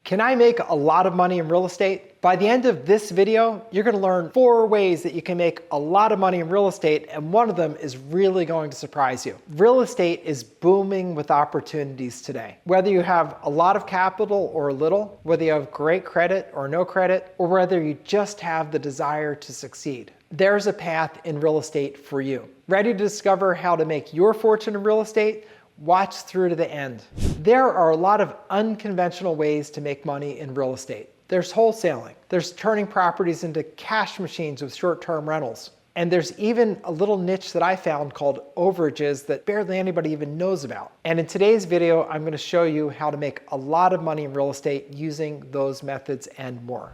Can I make a lot of money in real estate? By the end of this video, you're going to learn 4 ways that you can make a lot of money in real estate, and one of them is really going to surprise you. Real estate is booming with opportunities today. Whether you have a lot of capital or little, whether you have great credit or no credit, or whether you just have the desire to succeed, there's a path in real estate for you. Ready to discover how to make your fortune in real estate? Watch through to the end. There are a lot of unconventional ways to make money in real estate. There's wholesaling. There's turning properties into cash machines with short-term rentals. And there's even a little niche that I found called overages that barely anybody even knows about. And in today's video, I'm going to show you how to make a lot of money in real estate using those methods and more.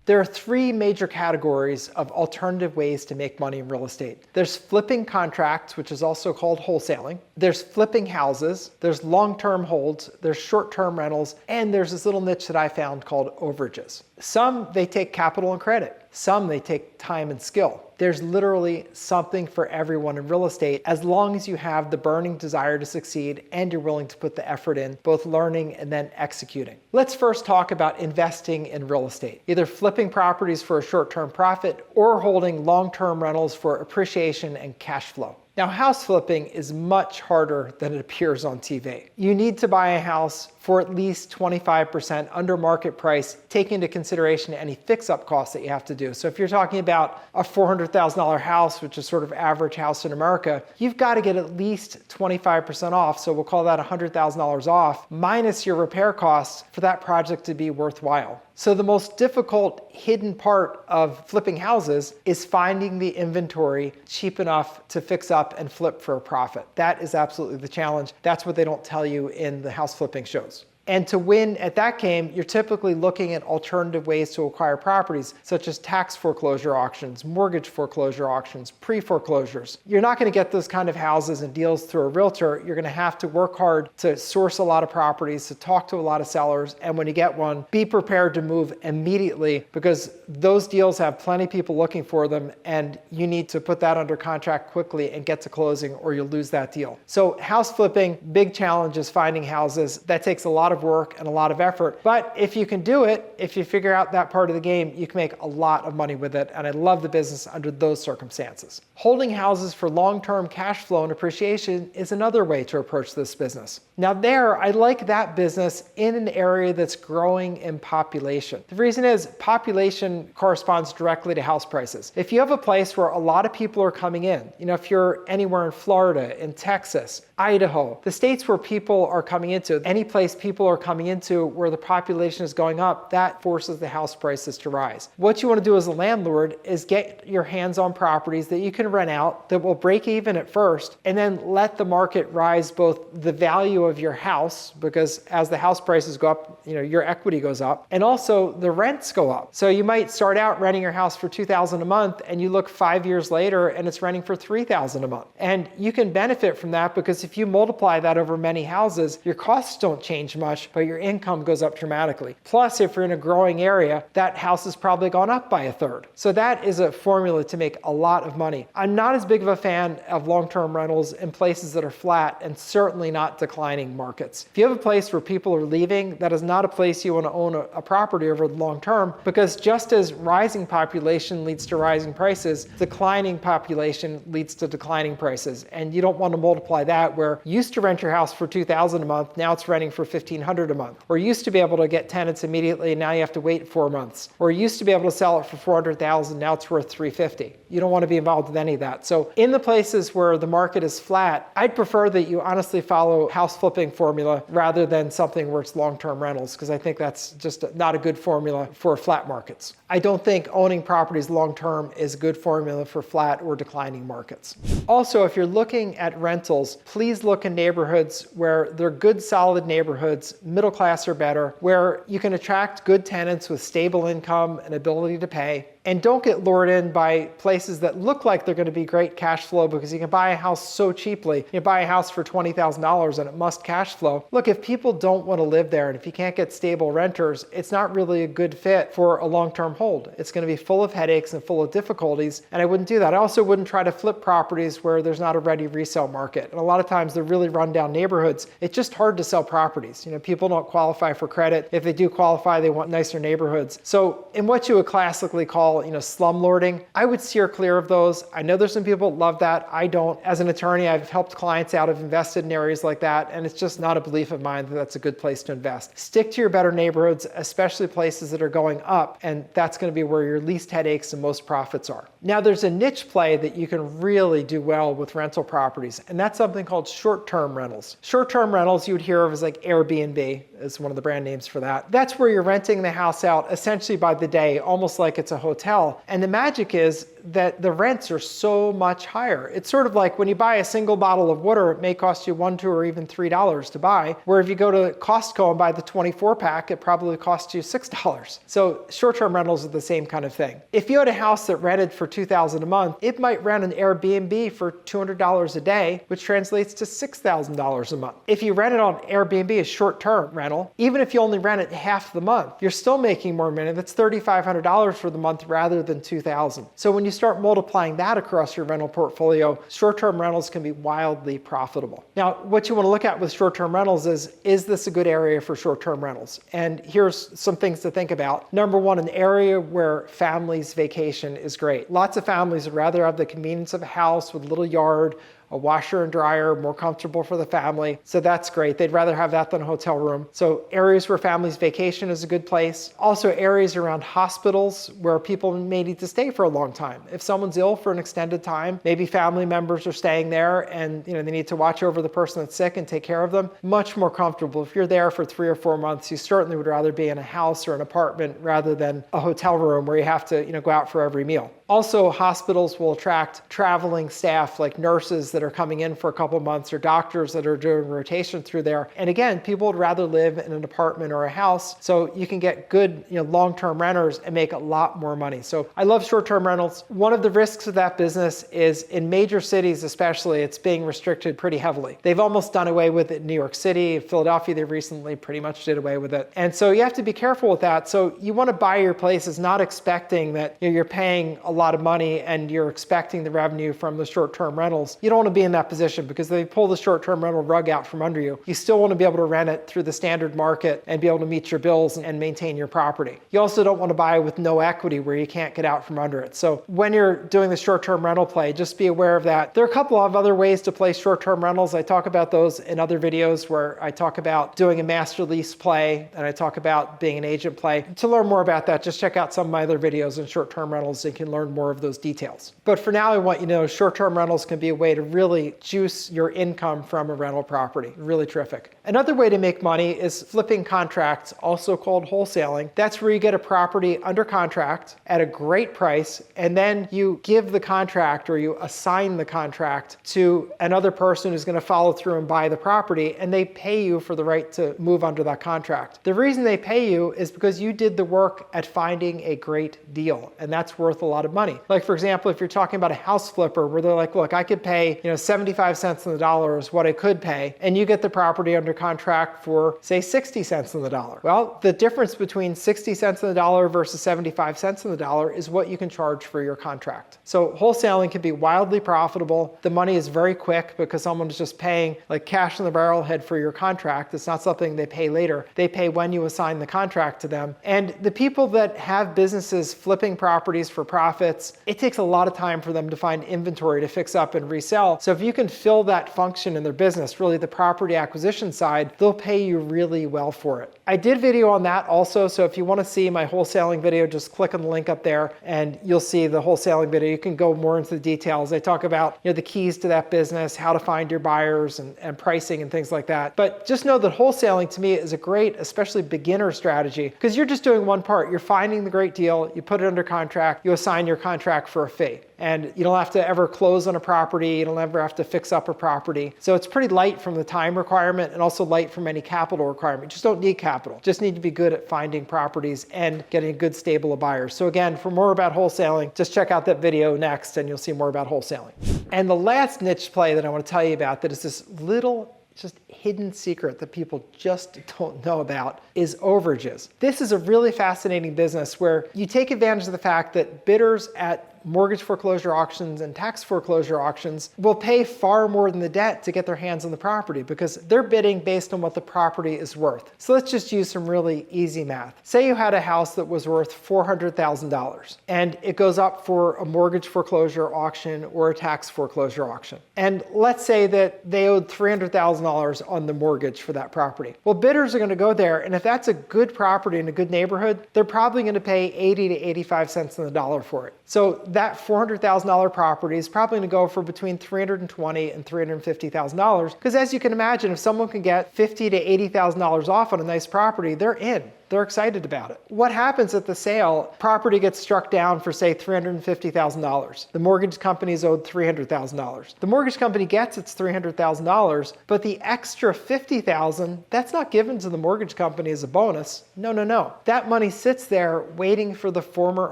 There are 3 major categories of alternative ways to make money in real estate. There's flipping contracts, which is also called wholesaling. There's flipping houses. There's long-term holds. There's short-term rentals. And there's this little niche that I found called overages. Some, they take capital and credit. Some, they take time and skill. There's literally something for everyone in real estate as long as you have the burning desire to succeed and you're willing to put the effort in, both learning and then executing. Let's first talk about investing in real estate, either flipping properties for a short-term profit or holding long-term rentals for appreciation and cash flow. Now, house flipping is much harder than it appears on TV. You need to buy a house for at least 25% under market price, taking into consideration any fix-up costs that you have to do. So if you're talking about a $400,000 house, which is sort of average house in America, you've got to get at least 25% off. So we'll call that $100,000 off, minus your repair costs for that project to be worthwhile. So the most difficult hidden part of flipping houses is finding the inventory cheap enough to fix up and flip for a profit. That is absolutely the challenge. That's what they don't tell you in the house flipping shows. And to win at that game, you're typically looking at alternative ways to acquire properties, such as tax foreclosure auctions, mortgage foreclosure auctions, pre-foreclosures. You're not going to get those kind of houses and deals through a realtor. You're going to have to work hard to source a lot of properties, to talk to a lot of sellers, and when you get one, be prepared to move immediately because those deals have plenty of people looking for them, and you need to put that under contract quickly and get to closing or you'll lose that deal. So house flipping, big challenge is finding houses. That takes a lot of work and a lot of effort. But if you can do it, if you figure out that part of the game, you can make a lot of money with it. And I love the business under those circumstances. Holding houses for long-term cash flow and appreciation is another way to approach this business. Now I like that business in an area that's growing in population. The reason is population corresponds directly to house prices. If you have a place where a lot of people are coming in, if you're anywhere in Florida, in Texas, Idaho, the states where people are coming into, any place people are coming into where the population is going up, that forces the house prices to rise. What you want to do as a landlord is get your hands on properties that you can rent out that will break even at first, and then let the market rise both the value of your house, because as the house prices go up, your equity goes up, and also the rents go up. So you might start out renting your house for $2,000 a month, and you look 5 years later and it's renting for $3,000 a month. And you can benefit from that because if you multiply that over many houses, your costs don't change much, but your income goes up dramatically. Plus, if you're in a growing area, that house has probably gone up by 1/3. So that is a formula to make a lot of money. I'm not as big of a fan of long-term rentals in places that are flat and certainly not declining markets. If you have a place where people are leaving, that is not a place you want to own a property over the long term, because just as rising population leads to rising prices, declining population leads to declining prices. And you don't want to multiply that where you used to rent your house for $2,000 a month, now it's renting for $1,500 a month. Or you used to be able to get tenants immediately, now you have to wait 4 months. Or you used to be able to sell it for $400,000, now it's worth $350,000. You don't want to be involved with any of that. So in the places where the market is flat, I'd prefer that you honestly follow house flipping formula rather than something where it's long-term rentals, because I think that's just not a good formula for flat markets. I don't think owning properties long-term is a good formula for flat or declining markets. Also, if you're looking at rentals, please look in neighborhoods where they're good, solid neighborhoods, middle class or better, where you can attract good tenants with stable income and ability to pay. And don't get lured in by places that look like they're going to be great cash flow because you can buy a house so cheaply. You buy a house for $20,000 and it must cash flow. Look, if people don't want to live there and if you can't get stable renters, it's not really a good fit for a long-term hold. It's going to be full of headaches and full of difficulties, and I wouldn't do that. I also wouldn't try to flip properties where there's not a ready resale market. And a lot of times they're really rundown neighborhoods. It's just hard to sell properties. People don't qualify for credit. If they do qualify, they want nicer neighborhoods. So in what you would classically call, slumlording, I would steer clear of those. I know there's some people that love that. I don't. As an attorney, I've helped clients out, I've invested in areas like that, and it's just not a belief of mine that that's a good place to invest. Stick to your better neighborhoods, especially places that are going up, and that's going to be where your least headaches and most profits are. Now, there's a niche play that you can really do well with rental properties, and that's something called short-term rentals. Short-term rentals you would hear of as like Airbnb is one of the brand names for that. That's where you're renting the house out essentially by the day, almost like it's a hotel. And the magic is that the rents are so much higher. It's sort of like when you buy a single bottle of water, it may cost you $1, $2, or even $3 to buy, where if you go to Costco and buy the 24 pack, it probably costs you $6. So short-term rentals are the same kind of thing. If you had a house that rented for $2,000 a month, it might rent an Airbnb for $200 a day, which translates to $6,000 a month. If you rent it on Airbnb as short-term rental, even if you only rent it half the month, you're still making more money. That's $3,500 for the month rather than $2,000. So when you start multiplying that across your rental portfolio, short-term rentals can be wildly profitable. Now, what you want to look at with short-term rentals is this a good area for short-term rentals? And here's some things to think about. Number one, an area where families vacation is great. Lots of families would rather have the convenience of a house with a little yard, a washer and dryer, more comfortable for the family. So that's great. They'd rather have that than a hotel room. So areas where families vacation is a good place. Also areas around hospitals where people may need to stay for a long time. If someone's ill for an extended time, maybe family members are staying there and they need to watch over the person that's sick and take care of them. Much more comfortable. If you're there for 3 or 4 months, you certainly would rather be in a house or an apartment rather than a hotel room where you have to go out for every meal. Also, hospitals will attract traveling staff like nurses that are coming in for a couple months or doctors that are doing rotation through there. And again, people would rather live in an apartment or a house, so you can get good long-term renters and make a lot more money. So I love short-term rentals. One of the risks of that business is in major cities especially, it's being restricted pretty heavily. They've almost done away with it in New York City. Philadelphia, they recently pretty much did away with it. And so you have to be careful with that. So you want to buy your places not expecting that you're paying a lot of money and you're expecting the revenue from the short-term rentals. You don't want to be in that position because they pull the short-term rental rug out from under you. You still want to be able to rent it through the standard market and be able to meet your bills and maintain your property. You also don't want to buy with no equity where you can't get out from under it. So when you're doing the short-term rental play, just be aware of that. There are a couple of other ways to play short-term rentals. I talk about those in other videos where I talk about doing a master lease play and I talk about being an agent play. To learn more about that, just check out some of my other videos on short-term rentals and you can learn more of those details. But for now, I want you to know short-term rentals can be a way to really juice your income from a rental property. Really terrific. Another way to make money is flipping contracts, also called wholesaling. That's where you get a property under contract at a great price, and then you give the contract or you assign the contract to another person who's going to follow through and buy the property, and they pay you for the right to move under that contract. The reason they pay you is because you did the work at finding a great deal, and that's worth a lot of money. Like for example, if you're talking about a house flipper where they're like, look, I could pay 75 cents on the dollar is what I could pay, and you get the property under contract for say 60 cents on the dollar. Well, the difference between 60 cents on the dollar versus 75 cents on the dollar is what you can charge for your contract. So wholesaling can be wildly profitable. The money is very quick because someone is just paying like cash in the barrelhead for your contract. It's not something they pay later. They pay when you assign the contract to them. And the people that have businesses flipping properties for profits, it takes a lot of time for them to find inventory to fix up and resell. So if you can fill that function in their business, really the property acquisition side, they'll pay you really well for it. I did video on that also, so if you want to see my wholesaling video, just click on the link up there and you'll see the wholesaling video. You can go more into the details. I talk about the keys to that business, how to find your buyers and pricing and things like that. But just know that wholesaling to me is a great, especially beginner strategy, because you're just doing one part. You're finding the great deal, you put it under contract, you assign your your contract for a fee. And you don't have to ever close on a property. You don't ever have to fix up a property. So it's pretty light from the time requirement and also light from any capital requirement. You just don't need capital. Just need to be good at finding properties and getting a good stable of buyers. So again, for more about wholesaling, just check out that video next and you'll see more about wholesaling. And the last niche play that I want to tell you about that is this little just hidden secret that people just don't know about is overages. This is a really fascinating business where you take advantage of the fact that bidders at mortgage foreclosure auctions and tax foreclosure auctions will pay far more than the debt to get their hands on the property because they're bidding based on what the property is worth. So let's just use some really easy math. Say you had a house that was worth $400,000 and it goes up for a mortgage foreclosure auction or a tax foreclosure auction. And let's say that they owed $300,000 on the mortgage for that property. Well, bidders are going to go there, and if that's a good property in a good neighborhood, they're probably going to pay 80 to 85 cents on the dollar for it. So that $400,000 property is probably going to go for between $320,000 and $350,000 because, as you can imagine, if someone can get $50,000 to $80,000 off on a nice property, they're in. They're excited about it. What happens at the sale? Property gets struck down for, say, $350,000. The mortgage company's owed $300,000. The mortgage company gets its $300,000, but the extra $50,000, that's not given to the mortgage company as a bonus. No, no, no. That money sits there waiting for the former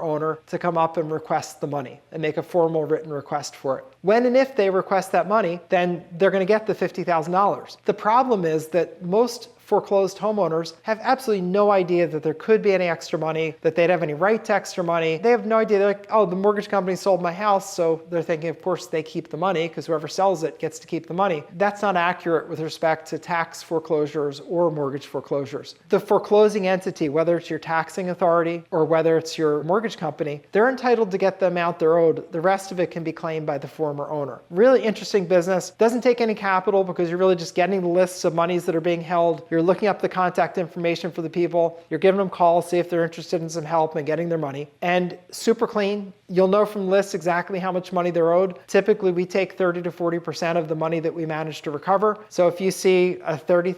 owner to come up and request the money and make a formal written request for it. When and if they request that money, then they're going to get the $50,000. The problem is that most foreclosed homeowners have absolutely no idea that there could be any extra money, that they'd have any right to extra money. They have no idea. They're like, oh, the mortgage company sold my house, so they're thinking, of course, they keep the money because whoever sells it gets to keep the money. That's not accurate with respect to tax foreclosures or mortgage foreclosures. The foreclosing entity, whether it's your taxing authority or whether it's your mortgage company, they're entitled to get the amount they're owed. The rest of it can be claimed by the former owner. Really interesting business. Doesn't take any capital because you're really just getting the lists of monies that are being held. You're looking up the contact information for the people. You're giving them calls, see if they're interested in some help and getting their money. And super clean. You'll know from lists exactly how much money they're owed. Typically, we take 30 to 40% of the money that we manage to recover. So if you see a $30,000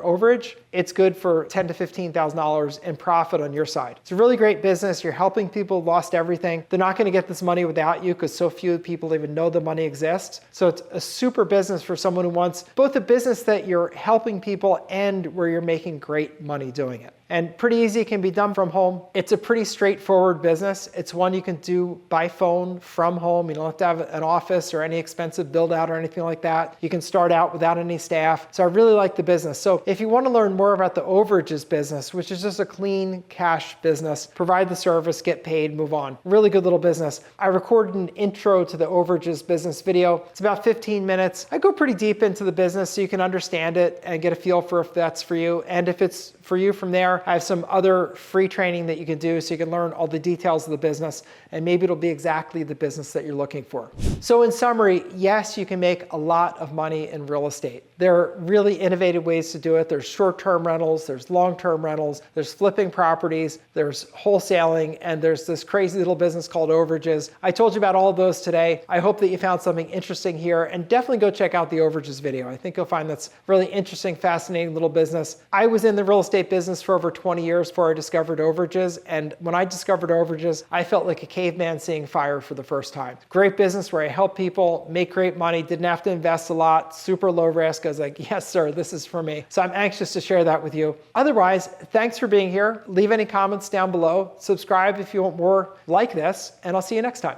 overage, it's good for $10,000 to $15,000 in profit on your side. It's a really great business. You're helping people who lost everything. They're not going to get this money without you because so few people even know the money exists. So it's a super business for someone who wants both a business that you're helping people and where you're making great money doing it. And pretty easy, it can be done from home. It's a pretty straightforward business. It's one you can do by phone from home. You don't have to have an office or any expensive build out or anything like that. You can start out without any staff. So I really like the business. So if you want to learn more about the overages business, which is just a clean cash business, provide the service, get paid, move on. Really good little business. I recorded an intro to the overages business video. It's about 15 minutes. I go pretty deep into the business so you can understand it and get a feel for if that's for you. And if it's for you from there, I have some other free training that you can do so you can learn all the details of the business and maybe it'll be exactly the business that you're looking for. So in summary, yes, you can make a lot of money in real estate. There are really innovative ways to do it. There's short-term rentals, there's long-term rentals, there's flipping properties, there's wholesaling, and there's this crazy little business called overages. I told you about all of those today. I hope that you found something interesting here and definitely go check out the overages video. I think you'll find that's really interesting, fascinating little business. I was in the real estate business for over 20 years before I discovered overages. And when I discovered overages, I felt like a caveman seeing fire for the first time. Great business where I help people make great money, didn't have to invest a lot, super low risk. I was like, yes, sir, this is for me. So I'm anxious to share that with you. Otherwise, thanks for being here. Leave any comments down below. Subscribe if you want more like this, and I'll see you next time.